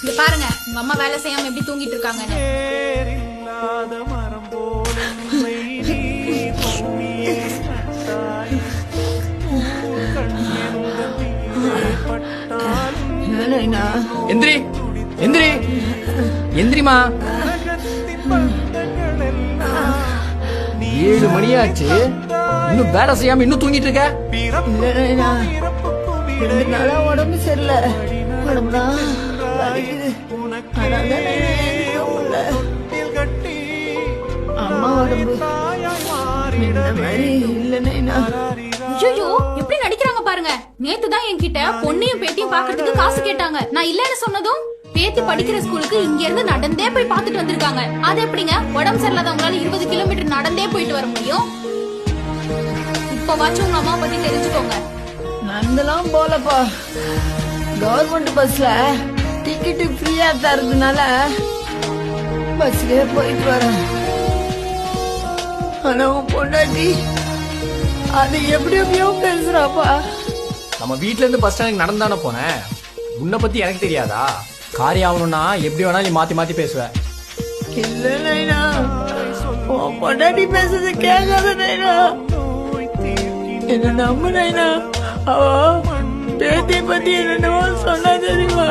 இங்க பாருங்க உங்க அம்மா வேலை செய்யாம எப்படி தூங்கிட்டு இருக்காங்கன்னு. எந்திரி எந்திரி எந்திரிமா. 7 மணியாச்சு, இன்னும் வேலை செய்யாம இன்னும் தூங்கிட்டு இருக்க. ரெண்டு நாளா உடம்பு சரியில்லை, உடம்புதான் வலிக்குது. அம்மா உடம்பு இந்த மாதிரி இல்லைன்னா. ஐயோ எப்படி நடிக்கிறாங்க பாருங்க. நேத்துதான் என்கிட்ட பொண்ணையும் பேத்தியும் பாக்குறதுக்கு காசு கேட்டாங்க. நான் இல்லன்னு சொன்னதும் பேத்தி படிக்கிற ஸ்கூலுக்கு இங்க இருந்து நடந்தே போய் பாத்துட்டு வந்திருக்காங்க. அது எப்படிங்க உடம்பு சரியில்லாதவங்களால 20 கிலோமீட்டர் நடந்தே போயிட்டு வர முடியும்? இப்ப வாச்சும் உங்க அம்மா பத்தி தெரிஞ்சுக்கோங்க. நடந்தெல்லாம் போலப்பா, கவர்மெண்ட் பஸ்ல டிக்கெட்டு ஃப்ரீயா தரதுனால பஸ்லயே போயிட்டு வரேன். ஆனா உன் பொண்டாட்டி அது எப்படி எப்படியோ பேசுறாப்பா. நம்ம வீட்ல இருந்து பஸ் ஸ்டாண்டுக்கு நடந்தானே போனேன். உன்னை பத்தி எனக்கு தெரியாதா? காரி ஆகணும்னா எப்படி வேணாலும் நீ மாத்தி மாத்தி பேசுவ. இல்ல நைனா, உன் பொண்டாட்டி பேசுறது கேட்காத நைனா, என்ன நம்பு நைனா. அவ பேத்திய பத்தி என்னென்னவோ சொன்னா தெரியுமா?